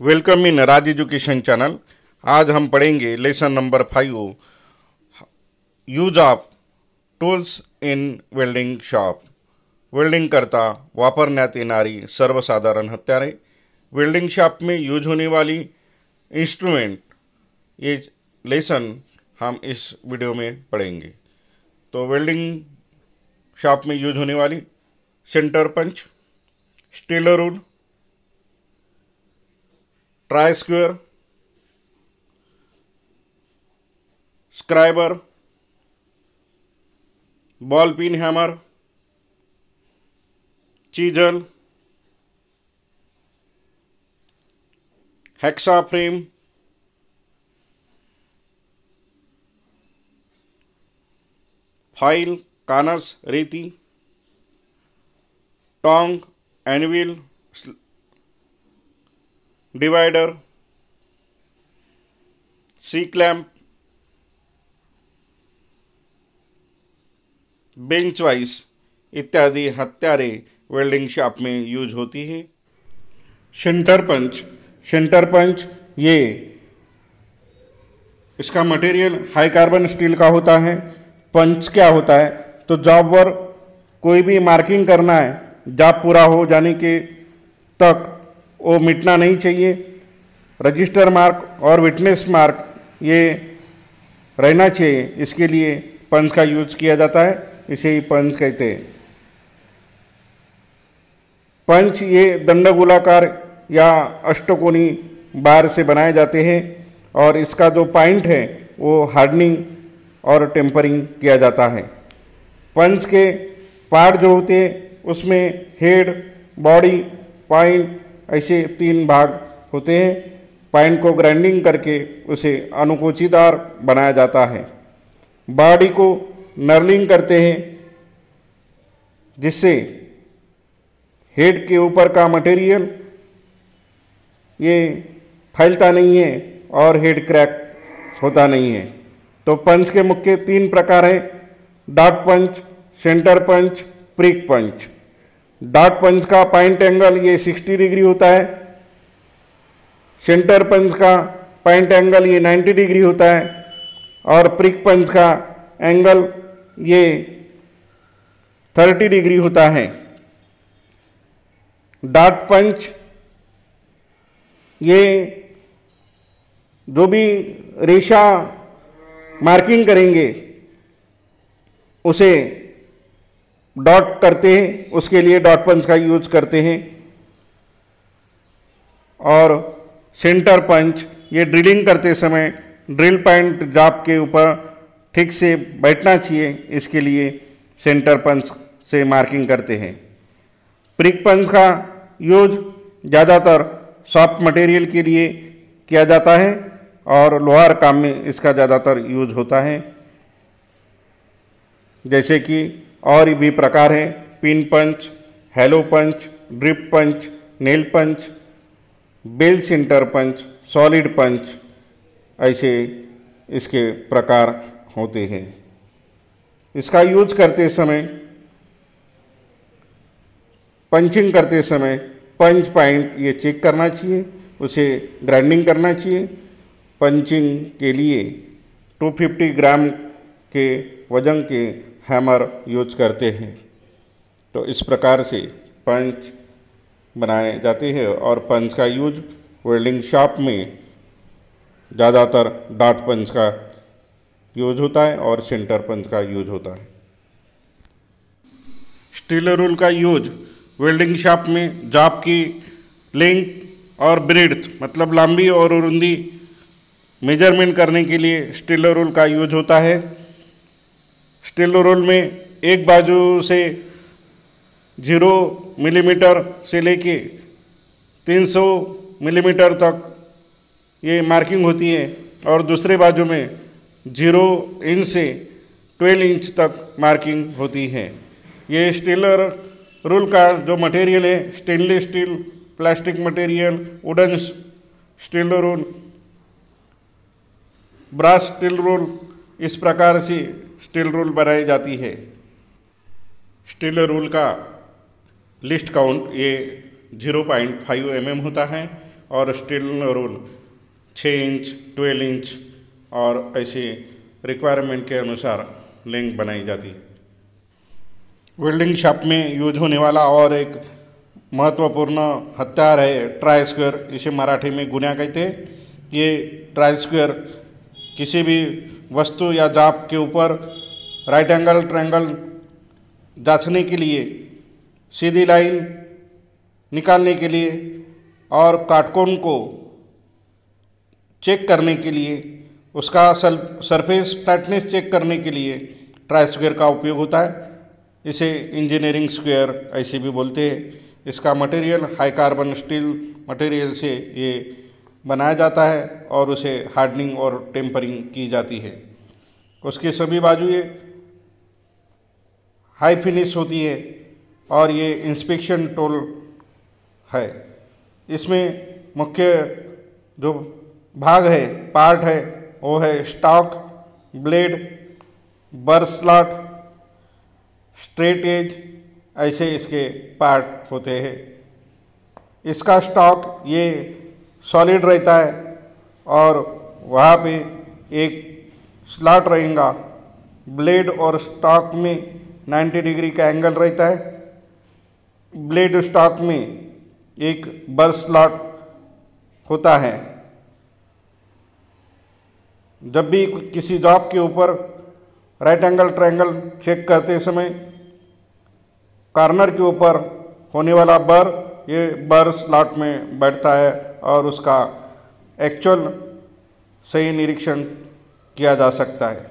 Welcome in Raj education channel. आज हम पढ़ेंगे lesson number 5, use of tools in welding shop. Welding करता वापरण्यात येणारी सर्वसाधारण हत्यारे, वेल्डिंग शॉप में यूज होने वाली इंस्ट्रूमेंट, ये लेसन हम इस वीडियो में पढ़ेंगे। तो वेल्डिंग शॉप में यूज होने वाली centre punch, steel rule, try square, scriber, ball pin hammer, chisel, hexa frame, file, कानस, रेती, tong, anvil, divider, C clamp, bench vice इत्यादि हत्यारे वेल्डिंग शॉप में यूज होती है। सेंटर पंच ये इसका मटेरियल हाई कार्बन स्टील का होता है। पंच क्या होता है, तो जॉब पर कोई भी मार्किंग करना है, जॉब पूरा हो जाने के तक वो मिटना नहीं चाहिए। रजिस्टर मार्क और विटनेस मार्क ये रहना चाहिए, इसके लिए पंच का यूज किया जाता है, इसे ही पंच कहते हैं। पंच ये दंडगोलाकार या अष्टकोणी बार से बनाए जाते हैं और इसका जो पॉइंट है वो हार्डनिंग और टेम्परिंग किया जाता है। पंच के पार्ट जो होते हैं उसमें हेड, बॉडी, पॉइंट ऐसे 3 भाग होते हैं। पॉइंट को ग्राइंडिंग करके उसे अनुकोचीदार बनाया जाता है। बॉडी को नर्लिंग करते हैं जिससे हेड के ऊपर का मटेरियल ये फैलता नहीं है और हेड क्रैक होता नहीं है। तो पंच के मुख्य 3 प्रकार हैं: डॉट पंच, सेंटर पंच, प्रिक पंच। डॉट पंच का पॉइंट एंगल ये 60 डिग्री होता है। सेंटर पंच का पॉइंट एंगल ये 90 डिग्री होता है और प्रिक पंच का एंगल ये 30 डिग्री होता है। डॉट पंच ये जो भी रेशा मार्किंग करेंगे उसे डॉट करते हैं, उसके लिए डॉट पंच का यूज करते हैं। और सेंटर पंच ये ड्रिलिंग करते समय ड्रिल पॉइंट जॉब के ऊपर ठीक से बैठना चाहिए, इसके लिए सेंटर पंच से मार्किंग करते हैं। प्रिक पंच का यूज ज़्यादातर सॉफ्ट मटेरियल के लिए किया जाता है और लोहार काम में इसका ज़्यादातर यूज होता है। जैसे कि और भी प्रकार हैं: पिन पंच, हेलो पंच, ड्रिप पंच, नेल पंच, बेल सेंटर पंच, सॉलिड पंच, ऐसे इसके प्रकार होते हैं। इसका यूज करते समय, पंचिंग करते समय पंच पॉइंट ये चेक करना चाहिए, उसे ग्राइंडिंग करना चाहिए। पंचिंग के लिए 250 ग्राम के वजन के हैमर यूज करते हैं। तो इस प्रकार से पंच बनाए जाते हैं और पंच का यूज वेल्डिंग शॉप में ज़्यादातर डॉट पंच का यूज होता है और सेंटर पंच का यूज होता है। स्टेलर रूल का यूज वेल्डिंग शॉप में जॉब की लेंथ और ब्रेड्थ मतलब लंबी और रुंदी मेजरमेंट करने के लिए स्टेलर रूल का यूज होता है। स्टेलर रूल में एक बाजू से 0 मिलीमीटर से लेके 300 मिलीमीटर तक ये मार्किंग होती है और दूसरे बाजू में 0 इंच से 12 इंच तक मार्किंग होती है। ये स्टेलर रूल का जो मटेरियल है, stainless steel, plastic material, wooden steel rule, brass steel rule, इस प्रकार से स्टील रूल बनाई जाती है। स्टेलर रूल का लिस्ट काउंट ये 0.5 mm होता है और स्टील रोल 6 इंच, 12 इंच और ऐसे रिक्वायरमेंट के अनुसार लिंक बनाई जाती है। वेल्डिंग शॉप में यूज होने वाला और एक महत्वपूर्ण हथियार है ट्राई स्क्वायर, इसे मराठी में गुन्या कहते हैं। ये ट्राई स्क्वायर किसी भी वस्तु या जाप के ऊपर राइट एंगल ट्रायंगल जांचने के लिए, सीधी लाइन निकालने के लिए और काटकोण को चेक करने के लिए, उसका सरफेस फ्लैटनेस चेक करने के लिए ट्राई स्क्वायर का उपयोग होता है। इसे इंजीनियरिंग स्क्वायर ऐसे भी बोलते हैं। इसका material high carbon steel material से ये बनाया जाता है और उसे हार्डनिंग और टेम्परिंग की जाती है। उसकी सभी बाजुएं हाई फिनिश होती है और ये इंस्पेक्शन टूल है। इसमें मुख्य जो भाग है, पार्ट है, वो है स्टॉक, ब्लेड, बर स्लॉट, स्ट्रेट एज, ऐसे इसके पार्ट होते हैं। इसका स्टॉक ये सॉलिड रहता है और वहाँ पे एक स्लॉट रहेगा। ब्लेड और स्टॉक में 90 डिग्री का एंगल रहता है। ब्लेड स्टॉक में एक बर स्लॉट होता है। जब भी किसी जॉब के ऊपर राइट एंगल ट्रायंगल चेक करते समय कॉर्नर के ऊपर होने वाला बर ये बर स्लॉट में बैठता है और उसका एक्चुअल सही निरीक्षण किया जा सकता है।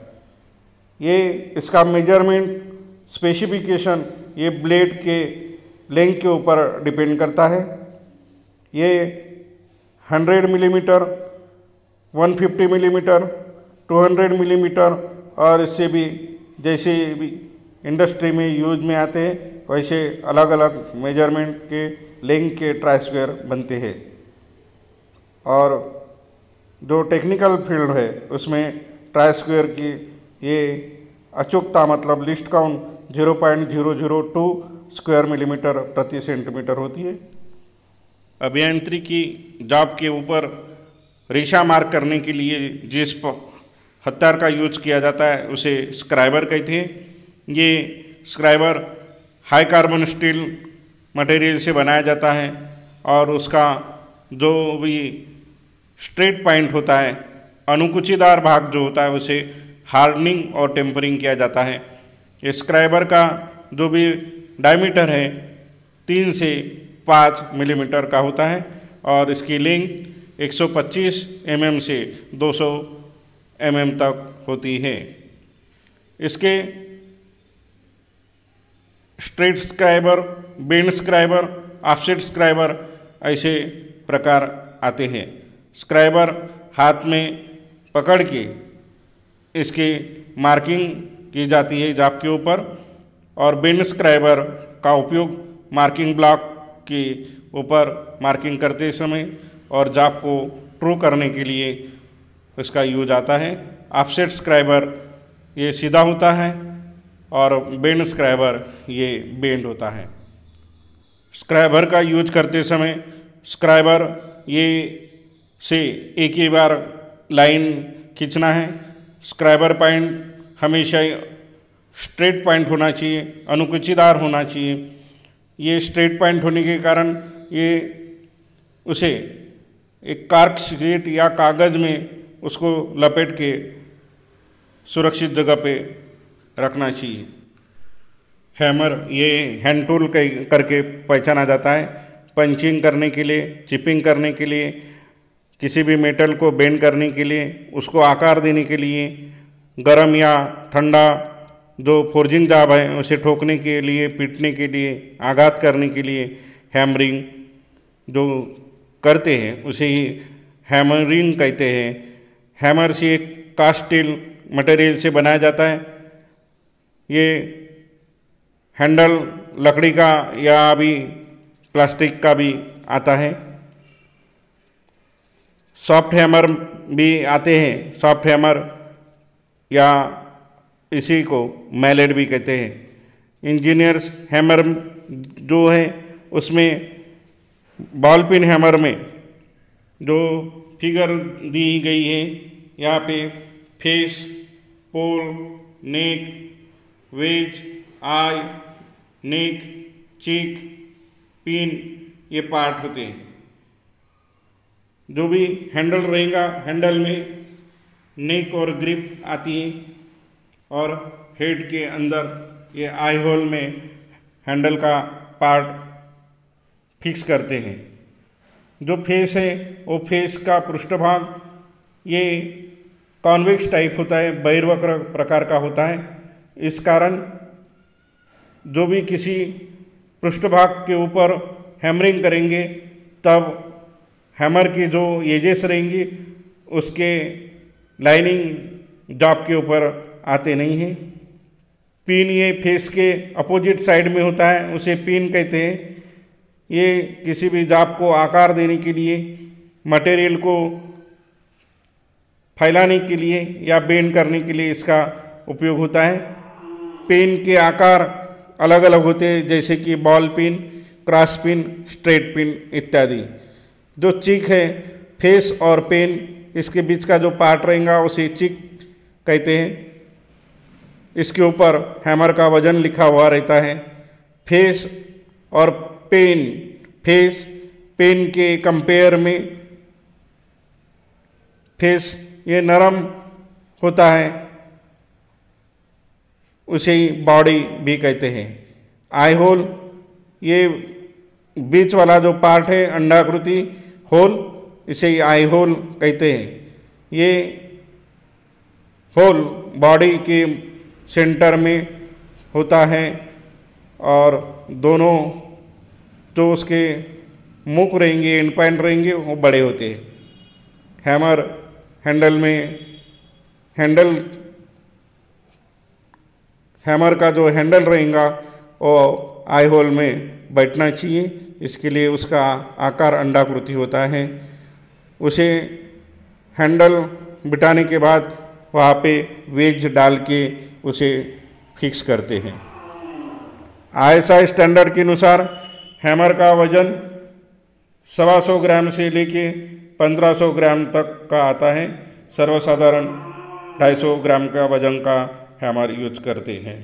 ये इसका मेजरमेंट स्पेसिफिकेशन ये ब्लेड के लेंथ के ऊपर डिपेंड करता है। ये 100 मिलीमीटर, 150 मिलीमीटर, 200 मिलीमीटर और इससे भी जैसे भी इंडस्ट्री में यूज में आते हैं वैसे अलग अलग मेजरमेंट के लेंथ के ट्राई स्क्वायर बनते हैं। और जो टेक्निकल फील्ड है उसमें ट्राई स्क्वायर की ये अचूकता मतलब लिस्ट काउंट 0.002 स्क्वायर मिलीमीटर प्रति सेंटीमीटर होती है। अभियांत्रिकी जॉब के ऊपर रेशा मार्क करने के लिए जिस हथियार का यूज किया जाता है उसे स्क्राइबर कहते हैं। ये scriber high carbon steel material से बनाया जाता है और उसका जो भी स्ट्रेट पॉइंट होता है, अनुकुचीदार भाग जो होता है, उसे हार्डनिंग और टेम्परिंग किया जाता है। स्क्राइबर का जो भी डायमीटर है 3 से 5 मिलीमीटर का होता है और इसकी लेंथ 125 mm से 200 mm तक होती है। इसके straight scriber, bend scriber, offset scriber ऐसे प्रकार आते हैं। स्क्राइबर हाथ में पकड़ के इसकी मार्किंग की जाती है जाप के ऊपर और बेंड स्क्राइबर का उपयोग मार्किंग ब्लॉक के ऊपर मार्किंग करते समय और जाप को ट्रू करने के लिए इसका यूज आता है। ऑफसेट स्क्राइबर ये सीधा होता है और बेंड स्क्राइबर ये बेंड होता है। स्क्राइबर का यूज करते समय स्क्राइबर ये से एक ही बार लाइन खींचना है। स्क्राइबर पॉइंट हमेशा स्ट्रेट पॉइंट होना चाहिए, अनुकुचीदार होना चाहिए। ये स्ट्रेट पॉइंट होने के कारण ये उसे एक कार्क शीट या कागज़ में उसको लपेट के सुरक्षित जगह पे रखना चाहिए। हैमर ये हैंड टूल करके पहचाना जाता है। पंचिंग करने के लिए, चिपिंग करने के लिए, किसी भी मेटल को बेंड करने के लिए, उसको आकार देने के लिए, गर्म या ठंडा जो फोर्जिंग जॉब है उसे ठोकने के लिए, पीटने के लिए, आघात करने के लिए हैमरिंग जो करते हैं उसे ही हैमरिंग कहते हैं। हैमर से एक कास्ट स्टील मटेरियल से बनाया जाता है। ये हैंडल लकड़ी का या अभी प्लास्टिक का भी आता है। सॉफ्ट हैमर भी आते हैं। सॉफ्ट हैमर या इसी को मैलेट भी कहते हैं। इंजीनियर्स हैमर जो है उसमें बॉल पिन हैमर में जो फिगर दी गई है यहाँ पे फेस, पोल, नेक, वेज, आई, नेक, चीक, पिन, ये पार्ट होते हैं। जो भी हैंडल रहेगा, हैंडल में नेक और ग्रिप आती है और हेड के अंदर ये आई होल में हैंडल का पार्ट फिक्स करते हैं। जो फेस है वो फेस का पृष्ठभाग ये कॉन्वेक्स टाइप होता है, बहिर्वक्र प्रकार का होता है। इस कारण जो भी किसी पृष्ठभाग के ऊपर हैमरिंग करेंगे तब हैमर की जो एजेस रहेंगी उसके लाइनिंग जॉब के ऊपर आते नहीं हैं। पिन ये फेस के अपोजिट साइड में होता है, उसे पिन कहते हैं। ये किसी भी जॉब को आकार देने के लिए, मटेरियल को फैलाने के लिए या बेंड करने के लिए इसका उपयोग होता है। पिन के आकार अलग अलग होते हैं, जैसे कि ball pin, cross pin, straight pin इत्यादि। जो चिक है, फेस और पेन, इसके बीच का जो पार्ट रहेगा उसे चिक कहते हैं। इसके ऊपर हैमर का वजन लिखा हुआ रहता है। फेस और पेन, फेस पेन के कंपेयर में फेस ये नरम होता है, उसे ही बॉडी भी कहते हैं। आई होल ये बीच वाला जो पार्ट है अंडाकृति होल, इसे ही आई होल कहते हैं। ये होल बॉडी के सेंटर में होता है और दोनों जो उसके मुख रहेंगे, एंड पॉइंट रहेंगे, वो बड़े होते हैं। हैमर हैंडल में हैमर का जो हैंडल रहेगा वो आई होल में बैठना चाहिए। इसके लिए उसका आकार अंडाकृति होता है। उसे हैंडल बिठाने के बाद वहाँ पे वेज डाल के उसे फिक्स करते हैं। ISI स्टैंडर्ड के अनुसार हैमर का वजन 125 ग्राम से लेके 1500 ग्राम तक का आता है। सर्वसाधारण 250 ग्राम का वजन का हैमर यूज करते हैं।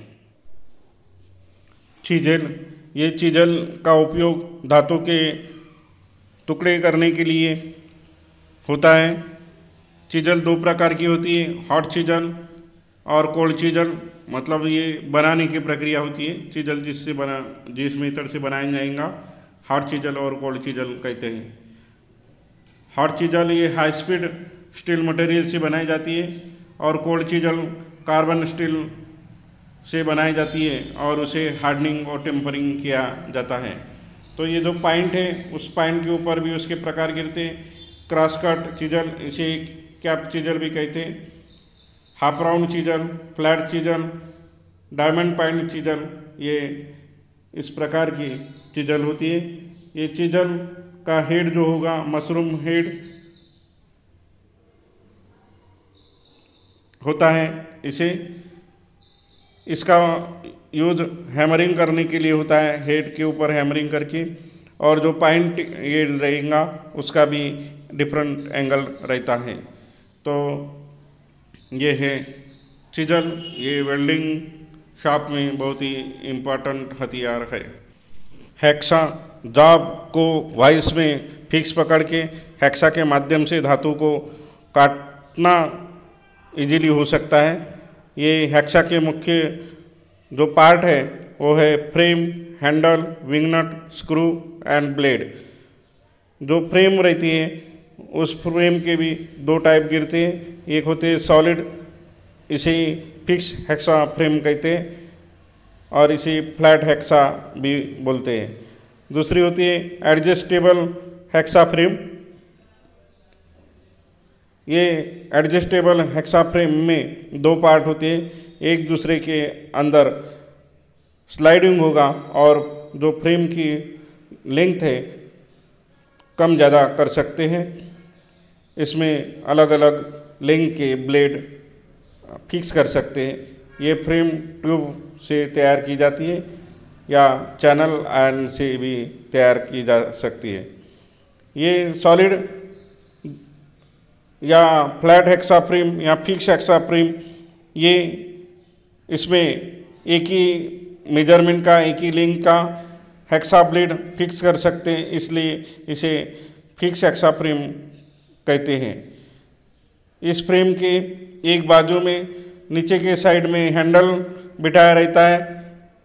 चीज़ल, ये चीज़ल का उपयोग धातु के टुकड़े करने के लिए होता है। चीज़ल दो प्रकार की होती है, हॉट चीज़ल और कोल्ड चीज़ल। मतलब ये बनाने की प्रक्रिया होती है। चीज़ल जिस मेथड से बनाया जाएगा हॉट चीज़ल और कोल्ड चीज़ल कहते हैं। हॉट चीज़ल ये हाई स्पीड स्टील मटेरियल से बनाई जाती है और कोल्ड चीज़ल कार्बन स्टील से बनाई जाती है और उसे हार्डनिंग और टेम्परिंग किया जाता है। तो ये जो पॉइंट है उस पॉइंट के ऊपर भी उसके प्रकार गिरते हैं। क्रॉस कट चीज़ल, इसे कैप चीज़ल भी कहते हैं। Half round chisel, flat chisel, diamond point chisel, ये इस प्रकार की चीज़ल होती है। ये चीज़ल का हेड जो होगा मशरूम हेड होता है। इसका यूज हैमरिंग करने के लिए होता है, हेड के ऊपर हैमरिंग करके। और जो पॉइंट ये रहेगा उसका भी डिफरेंट एंगल रहता है। तो ये है चीज़ल, ये वेल्डिंग शॉप में बहुत ही इम्पोर्टेंट हथियार है। हैक्सा, जॉब को वाइस में फिक्स पकड़ के हैक्सा के माध्यम से धातु को काटना इजीली हो सकता है। ये हैक्सा के मुख्य जो पार्ट है वो है frame, handle, wing nut, screw and blade. जो फ्रेम रहती है उस फ्रेम के भी दो टाइप गिरते हैं। एक होते हैं सॉलिड, इसे फिक्स हैक्सा फ्रेम कहते हैं और इसे फ्लैट हैक्सा भी बोलते हैं। दूसरी होती है एडजस्टेबल हैक्सा फ्रेम। ये एडजस्टेबल हेक्सा फ्रेम में दो पार्ट होते हैं, एक दूसरे के अंदर स्लाइडिंग होगा और जो फ्रेम की लेंथ है कम ज़्यादा कर सकते हैं। इसमें अलग अलग लेंथ के ब्लेड फिक्स कर सकते हैं। ये फ्रेम ट्यूब से तैयार की जाती है या चैनल आयरन से भी तैयार की जा सकती है। ये सॉलिड या फ्लैट हेक्सा फ्रेम या फिक्स हेक्सा फ्रेम, ये इसमें एक ही मेजरमेंट का, एक ही लेंथ का हेक्सा ब्लेड फिक्स कर सकते हैं, इसलिए इसे फिक्स हेक्सा फ्रेम कहते हैं। इस फ्रेम के एक बाजू में नीचे के साइड में हैंडल बिठाया रहता है।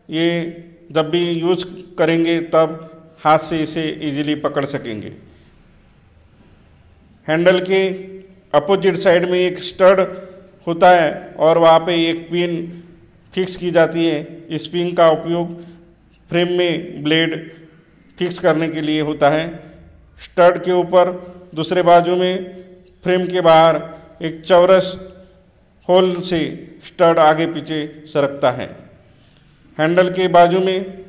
ये जब भी यूज करेंगे तब हाथ से इसे इजीली पकड़ सकेंगे। हैंडल के अपोजिट साइड में एक स्टड होता है और वहाँ पे एक पिन फिक्स की जाती है। इस पिन का उपयोग फ्रेम में ब्लेड फिक्स करने के लिए होता है। स्टड के ऊपर दूसरे बाजू में फ्रेम के बाहर एक चौरस होल से स्टड आगे पीछे सरकता है। हैंडल के बाजू में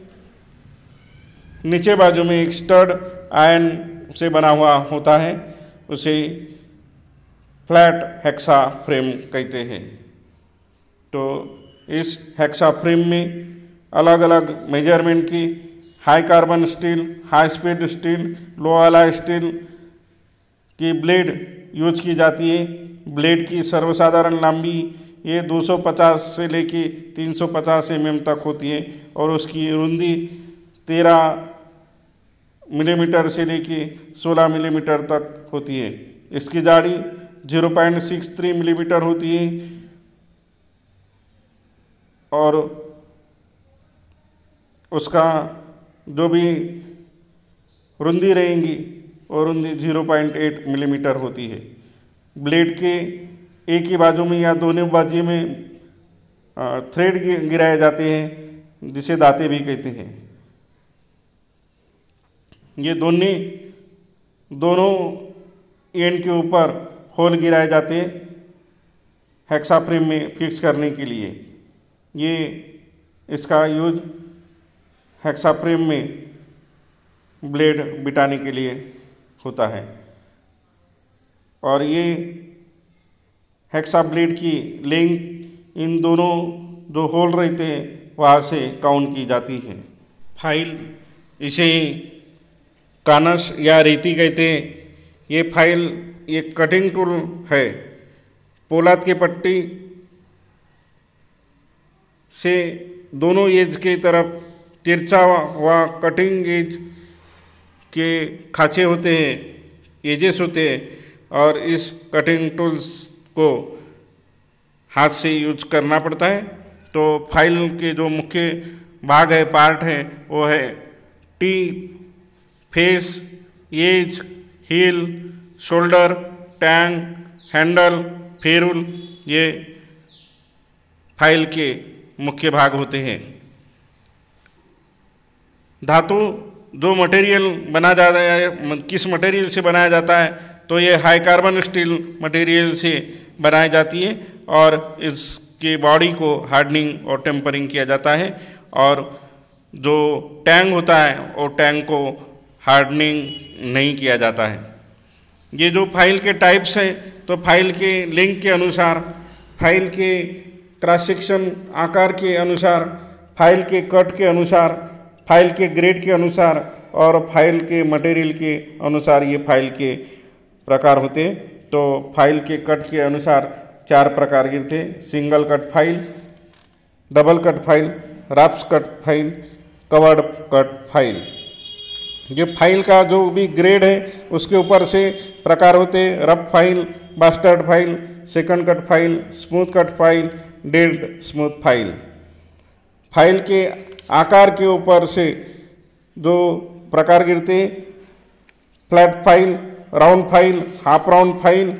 नीचे बाजू में एक स्टड आयरन से बना हुआ होता है, उसे फ्लैट हेक्सा फ्रेम कहते हैं। तो इस हेक्सा फ्रेम में अलग अलग मेजरमेंट की high carbon steel, high speed steel, low alloy steel की ब्लेड यूज की जाती है। ब्लेड की सर्वसाधारण लंबी ये 250 से लेके 350 mm तक होती है और उसकी रुंदी 13 मिलीमीटर से लेके 16 मिलीमीटर तक होती है। इसकी जाड़ी 0.63 मिलीमीटर होती है और उसका जो भी रुंदी रहेंगी वो रुंदी 0.8 मिलीमीटर होती है। ब्लेड के एक ही बाजू में या दोनों बाजू में थ्रेड गिराए जाते हैं, जिसे दाते भी कहते हैं। ये दोनों एंड के ऊपर होल गिराए जाते हैं हेक्सा फ्रेम में फिक्स करने के लिए। ये इसका यूज हेक्सा फ्रेम में ब्लेड बिठाने के लिए होता है और ये हेक्सा ब्लेड की लेंथ इन दोनों जो होल रहते हैं वहाँ से काउंट की जाती है। फाइल, इसे कानस या रेती कहते हैं। ये फाइल एक कटिंग टूल है। पोलाद की पट्टी से दोनों एज के तरफ तिरछा व कटिंग एज के खांचे होते हैं, एजेस होते हैं और इस कटिंग टूल्स को हाथ से यूज करना पड़ता है। तो फाइल के जो मुख्य भाग है, पार्ट है, वो है टी, face, edge, heel, shoulder, tang, handle, ferrule, ये फाइल के मुख्य भाग होते हैं। धातु जो मटेरियल बना जाता है, किस मटेरियल से बनाया जाता है, तो ये हाई कार्बन स्टील मटेरियल से बनाई जाती है और इसके बॉडी को हार्डनिंग और टेम्परिंग किया जाता है। और जो टैंग होता है वो टैंग को हार्डनिंग नहीं किया जाता है। ये जो फाइल के टाइप्स हैं, तो फाइल के लेंथ के अनुसार, फाइल के क्रॉस सेक्शन आकार के अनुसार, फाइल के कट के अनुसार, फाइल के ग्रेड के अनुसार और फाइल के मटेरियल के अनुसार ये फाइल के प्रकार होते हैं। तो फाइल के कट के अनुसार 4 प्रकार गिरते हैं: single cut file, double cut file, rough cut file, covered cut file. ये फाइल का जो भी ग्रेड है उसके ऊपर से प्रकार होते हैं: rough file, bastard file, second cut file, smooth cut file, dead smooth file. File के आकार के ऊपर से जो प्रकार गिरते हैं: flat file, round file, half round file,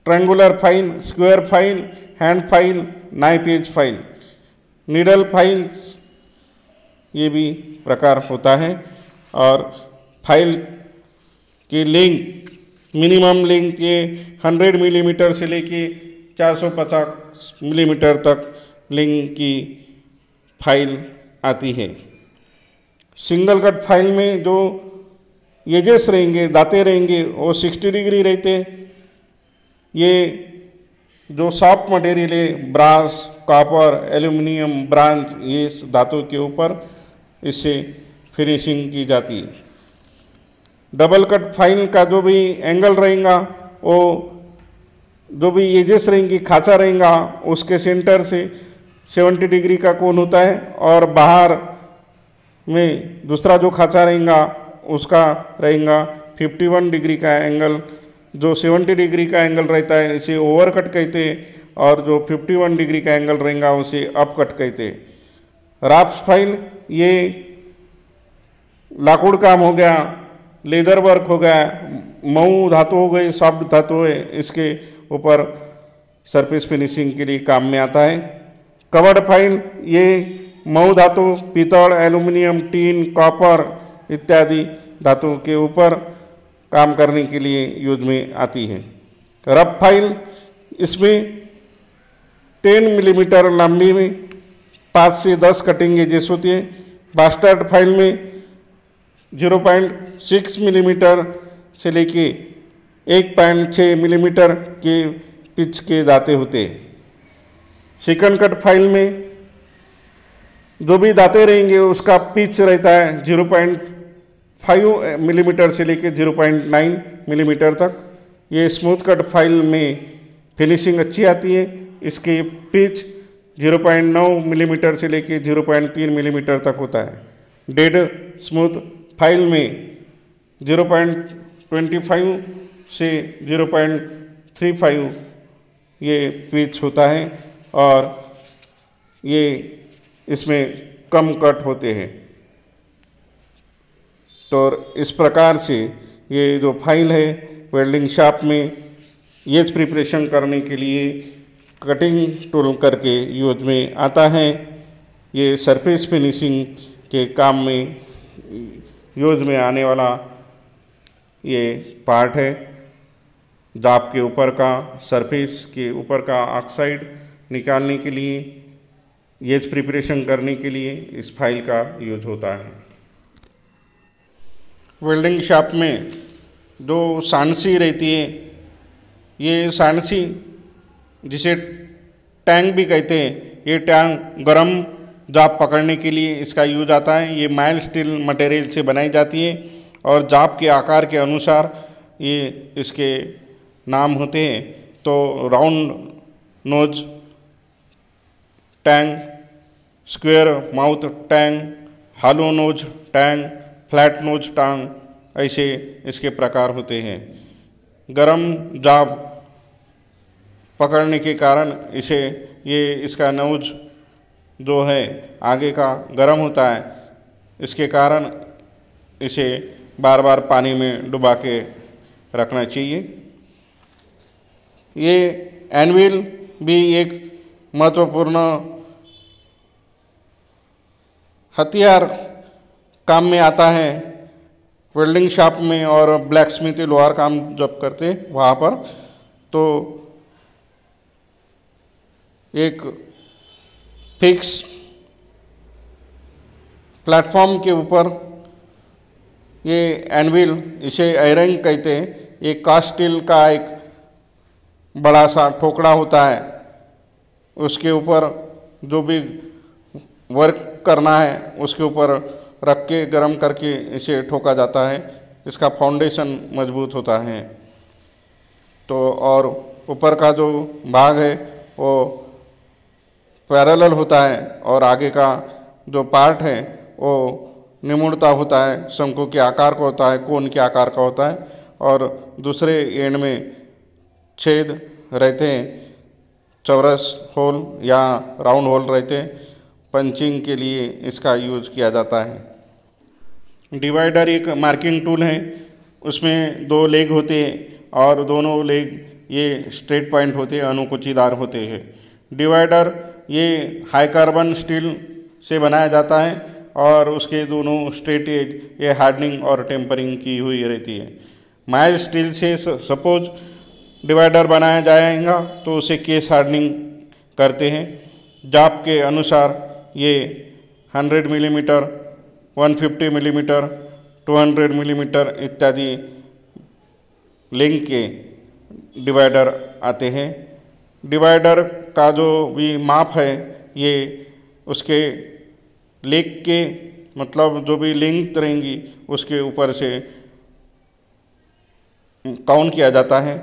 triangular file, square file, hand file, knife edge file, needle file, ये भी प्रकार होता है। और फाइल की लेंथ, मिनिमम लेंथ ये 100 मिलीमीटर से लेके 450 मिलीमीटर तक लेंथ की फाइल आती है। सिंगल कट फाइल में जो एजेस रहेंगे, दाते रहेंगे, वो 60 डिग्री रहते हैं। ये जो सॉफ्ट मटेरियल है, ब्रास, कॉपर, एल्यूमिनियम, ब्रांज, ये धातु के ऊपर इससे फिनिशिंग की जाती है। डबल कट फाइल का जो भी एंगल रहेगा वो जो भी एजेस रहेंगी, खांचा रहेगा, उसके सेंटर से 70 डिग्री का कोण होता है, और बाहर में दूसरा जो खांचा रहेगा उसका रहेगा 51 डिग्री का एंगल। जो 70 डिग्री का एंगल रहता है इसे ओवरकट कहते हैं, और जो 51 डिग्री का एंगल रहेगा उसे अपकट कहते हैं। राफ्ट फाइल ये लाकूड़ काम हो गया, लेदर वर्क हो गया, मऊ धातु हो गई, सॉफ्ट धातु है, इसके ऊपर सरफेस फिनिशिंग के लिए काम में आता है। कवर्ड फाइल ये मऊ धातु, पीतल, एल्युमिनियम, टीन, कॉपर इत्यादि धातु के ऊपर काम करने के लिए यूज में आती है। रफ फाइल इसमें 10 मिलीमीटर लंबी में 5 से 10 कटिंग एजेस होती है। बास्टर्ड फाइल में 0.6 मिलीमीटर से लेके 1.6 मिलीमीटर के पिच के दांते होते हैं। सेकंड कट फाइल में जो भी दांते रहेंगे उसका पिच रहता है 0.5 मिलीमीटर से लेके 0.9 मिलीमीटर तक। ये स्मूथ कट फाइल में फिनिशिंग अच्छी आती है। इसके पिच 0.9 मिलीमीटर से लेके 0.3 मिलीमीटर तक होता है। डेड स्मूथ फाइल में 0.25 से 0.35 ये पिच होता है, और ये इसमें कम कट होते हैं। तो इस प्रकार से ये जो फाइल है वेल्डिंग शॉप में एज प्रिपरेशन करने के लिए कटिंग टूल करके यूज में आता है। ये सरफेस फिनिशिंग के काम में यूज में आने वाला ये पार्ट है। जाप के ऊपर का, सरफेस के ऊपर का ऑक्साइड निकालने के लिए, एज प्रिपरेशन करने के लिए इस फाइल का यूज होता है। वेल्डिंग शॉप में जो सांडसी रहती है, ये सांडसी जिसे टैंक भी कहते हैं, ये टैंक गर्म जाप पकड़ने के लिए इसका यूज आता है। ये माइल्ड स्टील मटेरियल से बनाई जाती है, और जाप के आकार के अनुसार ये इसके नाम होते हैं। तो round nose tongs, square mouth tongs, hollow nose tongs, flat nose tongs, ऐसे इसके प्रकार होते हैं। गरम जाप पकड़ने के कारण इसे इसका नोज जो है आगे का गर्म होता है, इसके कारण इसे बार बार पानी में डुबा के रखना चाहिए। ये एनविल भी एक महत्वपूर्ण हथियार काम में आता है वेल्डिंग शॉप में, और ब्लैक स्मिथ लोहार काम जब करते वहाँ पर। तो एक फिक्स प्लेटफॉर्म के ऊपर ये एनविल, इसे आयरन कहते हैं, एक कास्ट स्टील का एक बड़ा सा ठोकड़ा होता है, उसके ऊपर जो भी वर्क करना है उसके ऊपर रख के गर्म करके इसे ठोका जाता है। इसका फाउंडेशन मजबूत होता है। तो और ऊपर का जो भाग है वो पैरेलल होता है, और आगे का जो पार्ट है वो निमुड़ता होता है, शंकु के आकार का होता है, कोन के आकार का होता है, और दूसरे एंड में छेद रहते हैं, चौरस होल या राउंड होल रहते हैं। पंचिंग के लिए इसका यूज किया जाता है। डिवाइडर एक मार्किंग टूल है, उसमें 2 लेग होते हैं, और दोनों लेग ये स्ट्रेट पॉइंट होते हैं, अनुकुचीदार होते हैं। डिवाइडर ये हाई कार्बन स्टील से बनाया जाता है, और उसके दोनों स्ट्रेट एज ये हार्डनिंग और टेम्परिंग की हुई रहती है। माइल्ड स्टील से सपोज डिवाइडर बनाया जाएगा तो उसे केस हार्डनिंग करते हैं। जाप के अनुसार ये 100 मिलीमीटर, 150 मिलीमीटर, 200 मिलीमीटर इत्यादि लेंथ के डिवाइडर आते हैं। डिवाइडर का जो भी माप है ये उसके लेग के मतलब जो भी लेंथ रहेंगी उसके ऊपर से काउंट किया जाता है।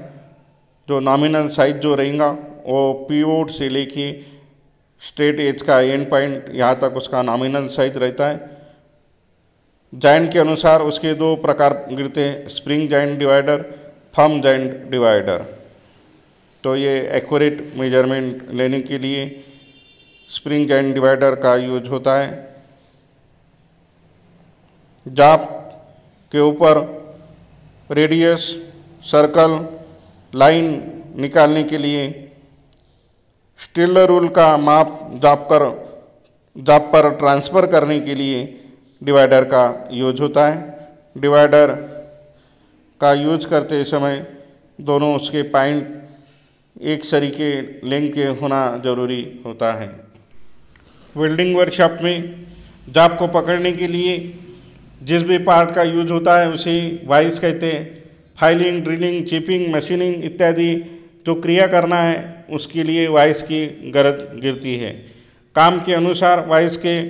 जो नॉमिनल साइज जो रहेगा वो पीवोट से लेके स्ट्रेट एज का एंड पॉइंट यहाँ तक उसका नॉमिनल साइज रहता है। जॉइंट के अनुसार उसके दो प्रकार गिरते हैं, spring joint divider, firm joint divider. तो ये एक्यूरेट मेजरमेंट लेने के लिए स्प्रिंग जॉइंट डिवाइडर का यूज होता है। जाप के ऊपर रेडियस, सर्कल, लाइन निकालने के लिए स्टिलर रूल का माप जाप पर ट्रांसफ़र करने के लिए डिवाइडर का यूज होता है। डिवाइडर का यूज करते समय दोनों उसके पॉइंट एक सरीके लेंथ के होना जरूरी होता है। वेल्डिंग वर्कशॉप में जाप को पकड़ने के लिए जिस भी पार्ट का यूज होता है उसे वाइस कहते हैं। फाइलिंग, ड्रिलिंग, चिपिंग, मशीनिंग इत्यादि जो क्रिया करना है उसके लिए वाइस की गरज गिरती है। काम के अनुसार वाइस के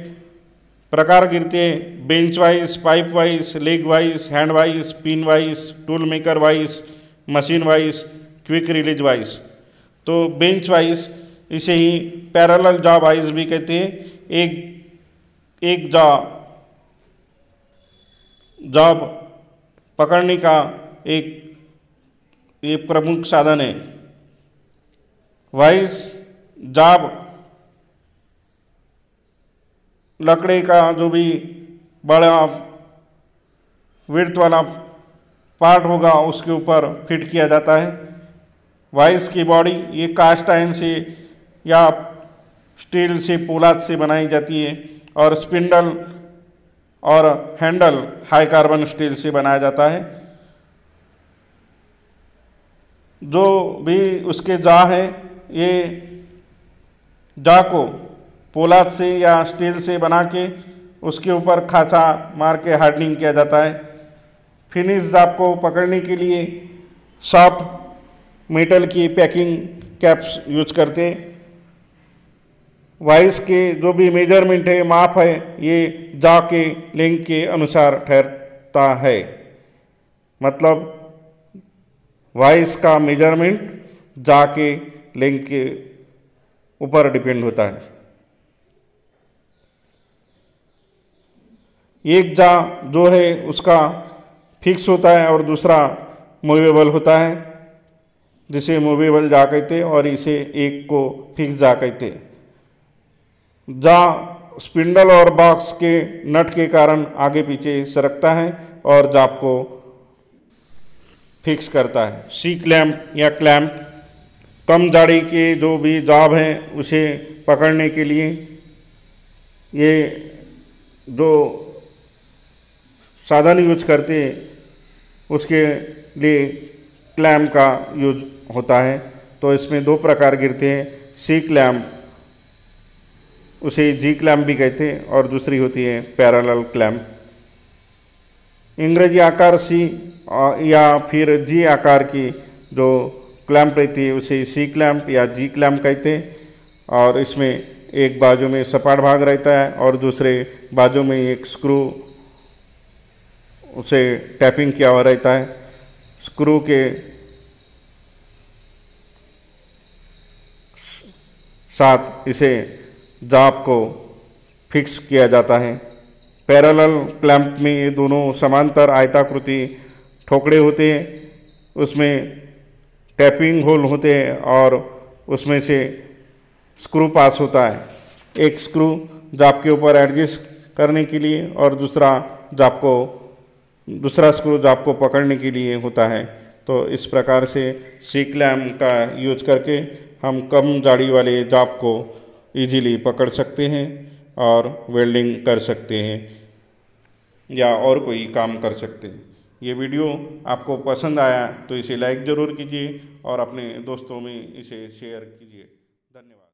प्रकार गिरते हैं, bench vice, pipe vice, leg vice, hand vice, pin vice, tool maker vice, machine vice, quick release vice. तो बेंच वाइस इसे ही पैरेलल जॉ वाइस भी कहते हैं। एक जॉब पकड़ने का ये प्रमुख साधन है। वाइस जॉब लकड़ी का जो भी बड़ा विड्थ वाला पार्ट होगा उसके ऊपर फिट किया जाता है। वाइस की बॉडी ये कास्ट आयरन से या स्टील से, पोलाद से बनाई जाती है और स्पिंडल और हैंडल हाई कार्बन स्टील से बनाया जाता है। जो भी उसके जा है ये जा को पोलाद से या स्टील से बना के उसके ऊपर खांचा मार के हार्डनिंग किया जाता है। फिनिश जाप को पकड़ने के लिए सॉफ्ट मेटल की पैकिंग कैप्स यूज करते हैं। वाइस के जो भी मेजरमेंट है, माप है, ये जा के लेंथ के अनुसार ठहरता है। मतलब वाइस का मेजरमेंट जा के लेंथ के ऊपर डिपेंड होता है। एक जा जो है उसका फिक्स होता है और दूसरा मूवेबल होता है, जिसे मूवेबल जा कहते और इसे एक को फिक्स जा कहते। जा स्पिंडल और बॉक्स के नट के कारण आगे पीछे सरकता है और जाप को फिक्स करता है। सी क्लैंप या क्लैंप कम जाड़ी के जो भी जाब हैं उसे पकड़ने के लिए ये जो साधन यूज करते उसके लिए क्लैंप का यूज होता है। तो इसमें दो प्रकार गिरते हैं, सी क्लैंप, उसे जी क्लैंप भी कहते हैं, और दूसरी होती है पैरेलल क्लैंप। अंग्रेजी आकार सी या फिर जी आकार की जो क्लैंप रहती है उसे सी क्लैंप या जी क्लैंप कहते हैं। और इसमें एक बाजू में सपाट भाग रहता है और दूसरे बाजू में एक स्क्रू उसे टैपिंग किया हुआ रहता है। स्क्रू के साथ इसे जाप को फिक्स किया जाता है। पैरेलल क्लैंप में ये दोनों समांतर आयताकृति ठोकड़े होते हैं, उसमें टैपिंग होल होते हैं और उसमें से स्क्रू पास होता है। एक स्क्रू जाप के ऊपर एडजस्ट करने के लिए और दूसरा स्क्रू जाप को पकड़ने के लिए होता है। तो इस प्रकार से सी क्लैंप का यूज करके हम कम जाड़ी वाले जाप को इजीली पकड़ सकते हैं और वेल्डिंग कर सकते हैं या और कोई काम कर सकते हैं। ये वीडियो आपको पसंद आया तो इसे लाइक ज़रूर कीजिए और अपने दोस्तों में इसे शेयर कीजिए। धन्यवाद।